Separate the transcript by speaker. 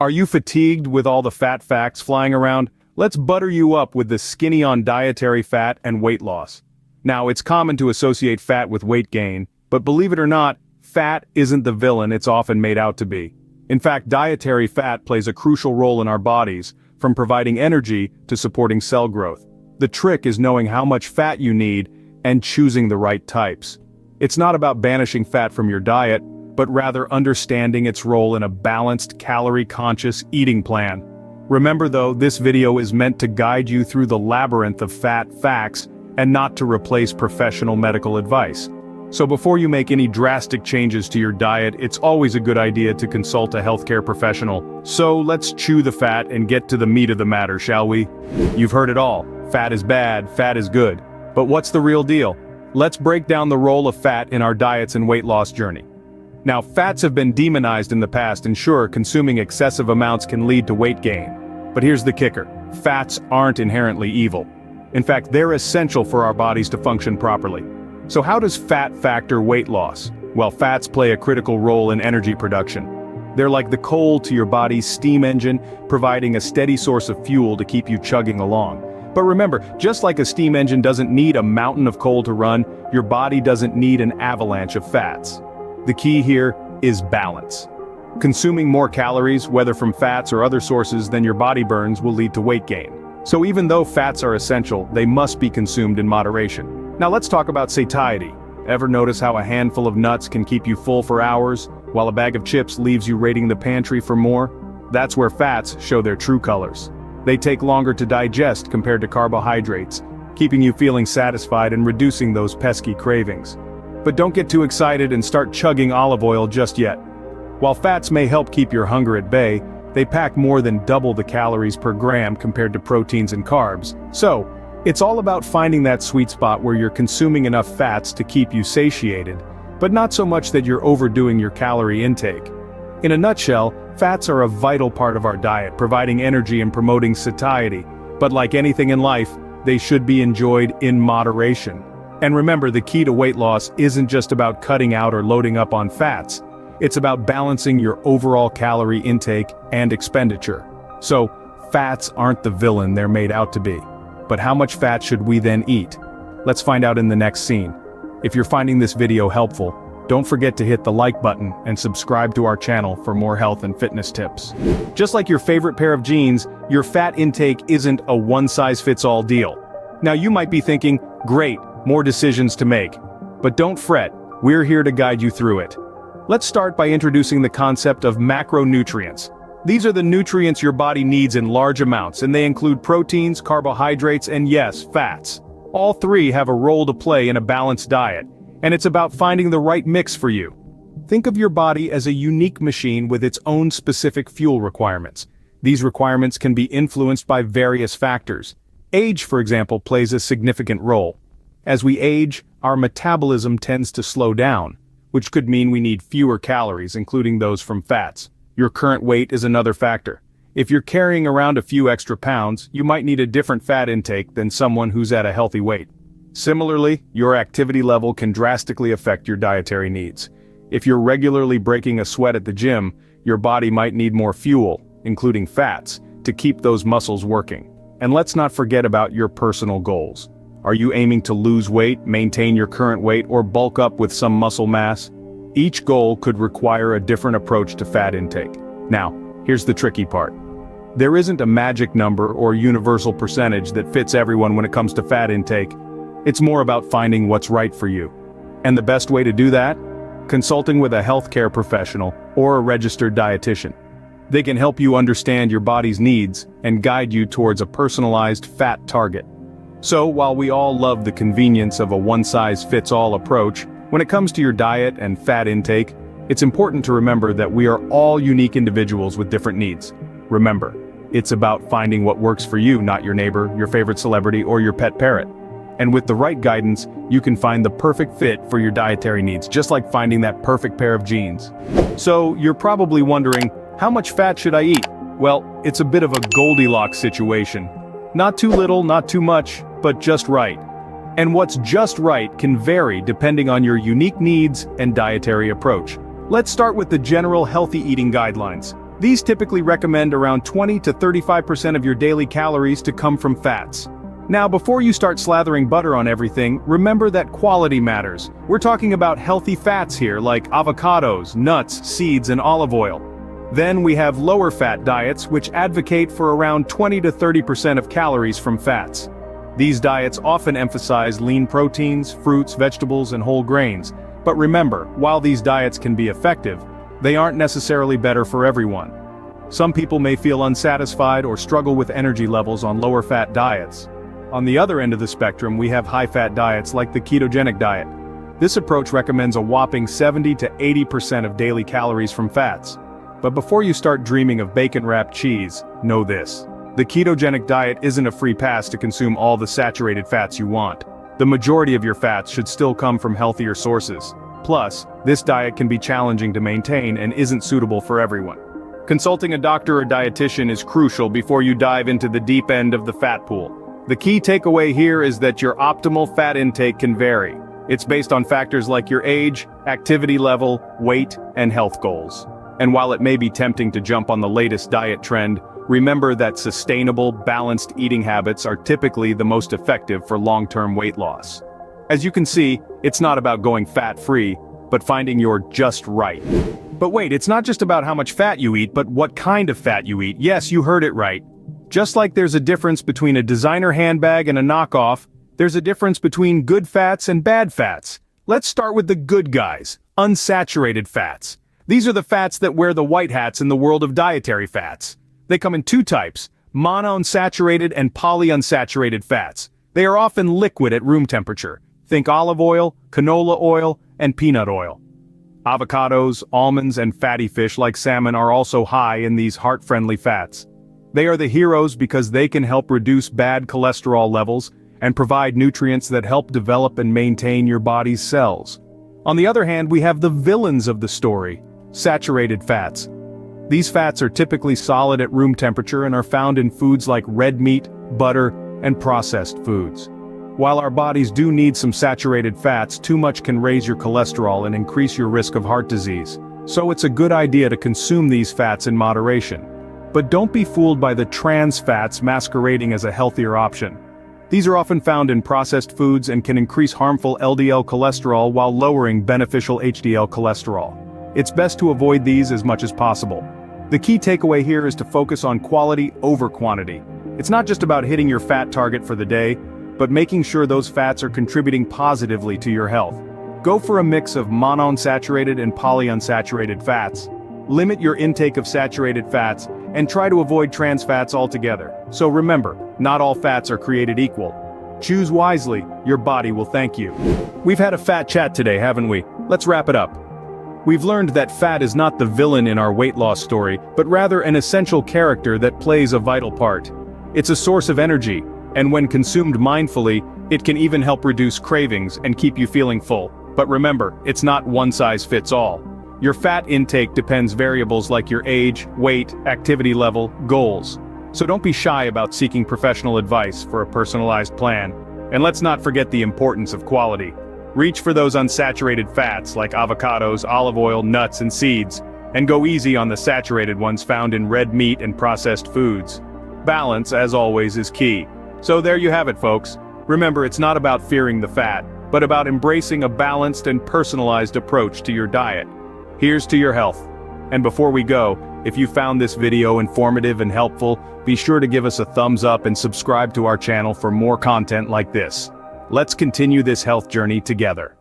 Speaker 1: Are you fatigued with all the fat facts flying around? Let's butter you up with the skinny on dietary fat and weight loss. Now, it's common to associate fat with weight gain, but believe it or not, fat isn't the villain it's often made out to be. In fact, dietary fat plays a crucial role in our bodies, from providing energy to supporting cell growth. The trick is knowing how much fat you need and choosing the right types. It's not about banishing fat from your diet, but rather understanding its role in a balanced, calorie-conscious eating plan. Remember though, this video is meant to guide you through the labyrinth of fat facts and not to replace professional medical advice. So before you make any drastic changes to your diet, it's always a good idea to consult a healthcare professional. So let's chew the fat and get to the meat of the matter, shall we? You've heard it all. Fat is bad, fat is good. But what's the real deal? Let's break down the role of fat in our diets and weight loss journey. Now, fats have been demonized in the past, and sure, consuming excessive amounts can lead to weight gain. But here's the kicker: fats aren't inherently evil. In fact, they're essential for our bodies to function properly. So how does fat factor weight loss? Well, fats play a critical role in energy production. They're like the coal to your body's steam engine, providing a steady source of fuel to keep you chugging along. But remember, just like a steam engine doesn't need a mountain of coal to run, your body doesn't need an avalanche of fats. The key here is balance. Consuming more calories, whether from fats or other sources, than your body burns will lead to weight gain. So even though fats are essential, they must be consumed in moderation. Now let's talk about satiety. Ever notice how a handful of nuts can keep you full for hours, while a bag of chips leaves you raiding the pantry for more? That's where fats show their true colors. They take longer to digest compared to carbohydrates, keeping you feeling satisfied and reducing those pesky cravings. But don't get too excited and start chugging olive oil just yet. While fats may help keep your hunger at bay, they pack more than double the calories per gram compared to proteins and carbs. So, it's all about finding that sweet spot where you're consuming enough fats to keep you satiated, but not so much that you're overdoing your calorie intake. In a nutshell, fats are a vital part of our diet, providing energy and promoting satiety. But like anything in life, they should be enjoyed in moderation. And remember, the key to weight loss isn't just about cutting out or loading up on fats. It's about balancing your overall calorie intake and expenditure. So, fats aren't the villain they're made out to be. But how much fat should we then eat? Let's find out in the next scene. If you're finding this video helpful, don't forget to hit the like button and subscribe to our channel for more health and fitness tips. Just like your favorite pair of jeans, your fat intake isn't a one-size-fits-all deal. Now you might be thinking, great, more decisions to make. But don't fret, we're here to guide you through it. Let's start by introducing the concept of macronutrients. These are the nutrients your body needs in large amounts, and they include proteins, carbohydrates, and yes, fats. All three have a role to play in a balanced diet, and it's about finding the right mix for you. Think of your body as a unique machine with its own specific fuel requirements. These requirements can be influenced by various factors. Age, for example, plays a significant role. As we age, our metabolism tends to slow down, which could mean we need fewer calories, including those from fats. Your current weight is another factor. If you're carrying around a few extra pounds, you might need a different fat intake than someone who's at a healthy weight. Similarly, your activity level can drastically affect your dietary needs. If you're regularly breaking a sweat at the gym, your body might need more fuel, including fats, to keep those muscles working. And let's not forget about your personal goals. Are you aiming to lose weight, maintain your current weight, or bulk up with some muscle mass? Each goal could require a different approach to fat intake. Now, here's the tricky part. There isn't a magic number or universal percentage that fits everyone when it comes to fat intake. It's more about finding what's right for you. And the best way to do that? Consulting with a healthcare professional or a registered dietitian. They can help you understand your body's needs and guide you towards a personalized fat target. So, while we all love the convenience of a one-size-fits-all approach, when it comes to your diet and fat intake, it's important to remember that we are all unique individuals with different needs. Remember, it's about finding what works for you, not your neighbor, your favorite celebrity, or your pet parrot. And with the right guidance, you can find the perfect fit for your dietary needs, just like finding that perfect pair of jeans. So, you're probably wondering, how much fat should I eat? Well, it's a bit of a Goldilocks situation. Not too little, not too much, but just right. And what's just right can vary depending on your unique needs and dietary approach. Let's start with the general healthy eating guidelines. These typically recommend around 20 to 35% of your daily calories to come from fats. Now, before you start slathering butter on everything, remember that quality matters. We're talking about healthy fats here, like avocados, nuts, seeds, and olive oil. Then we have lower fat diets, which advocate for around 20 to 30% of calories from fats. These diets often emphasize lean proteins, fruits, vegetables, and whole grains. But remember, while these diets can be effective, they aren't necessarily better for everyone. Some people may feel unsatisfied or struggle with energy levels on lower fat diets. On the other end of the spectrum, we have high-fat diets like the ketogenic diet. This approach recommends a whopping 70 to 80% of daily calories from fats. But before you start dreaming of bacon-wrapped cheese, know this. The ketogenic diet isn't a free pass to consume all the saturated fats you want. The majority of your fats should still come from healthier sources. Plus, this diet can be challenging to maintain and isn't suitable for everyone. Consulting a doctor or dietitian is crucial before you dive into the deep end of the fat pool. The key takeaway here is that your optimal fat intake can vary. It's based on factors like your age, activity level, weight, and health goals. And while it may be tempting to jump on the latest diet trend, remember that sustainable, balanced eating habits are typically the most effective for long-term weight loss. As you can see, it's not about going fat-free, but finding your just right. But wait, it's not just about how much fat you eat, but what kind of fat you eat. Yes, you heard it right. Just like there's a difference between a designer handbag and a knockoff, there's a difference between good fats and bad fats. Let's start with the good guys, unsaturated fats. These are the fats that wear the white hats in the world of dietary fats. They come in two types, monounsaturated and polyunsaturated fats. They are often liquid at room temperature. Think olive oil, canola oil, and peanut oil. Avocados, almonds, and fatty fish like salmon are also high in these heart-friendly fats. They are the heroes because they can help reduce bad cholesterol levels and provide nutrients that help develop and maintain your body's cells. On the other hand, we have the villains of the story, saturated fats. These fats are typically solid at room temperature and are found in foods like red meat, butter, and processed foods. While our bodies do need some saturated fats, too much can raise your cholesterol and increase your risk of heart disease. So it's a good idea to consume these fats in moderation. But don't be fooled by the trans fats masquerading as a healthier option. These are often found in processed foods and can increase harmful LDL cholesterol while lowering beneficial HDL cholesterol. It's best to avoid these as much as possible. The key takeaway here is to focus on quality over quantity. It's not just about hitting your fat target for the day, but making sure those fats are contributing positively to your health. Go for a mix of monounsaturated and polyunsaturated fats. Limit your intake of saturated fats, and try to avoid trans fats altogether. So remember, not all fats are created equal. Choose wisely, your body will thank you. We've had a fat chat today, haven't we? Let's wrap it up. We've learned that fat is not the villain in our weight loss story, but rather an essential character that plays a vital part. It's a source of energy, and when consumed mindfully, it can even help reduce cravings and keep you feeling full. But remember, it's not one size fits all. Your fat intake depends variables like your age, weight, activity level, goals. So don't be shy about seeking professional advice for a personalized plan. And let's not forget the importance of quality. Reach for those unsaturated fats like avocados, olive oil, nuts, and seeds, and go easy on the saturated ones found in red meat and processed foods. Balance, as always, is key. So there you have it, folks. Remember, it's not about fearing the fat, but about embracing a balanced and personalized approach to your diet. Here's to your health. And before we go, if you found this video informative and helpful, be sure to give us a thumbs up and subscribe to our channel for more content like this. Let's continue this health journey together.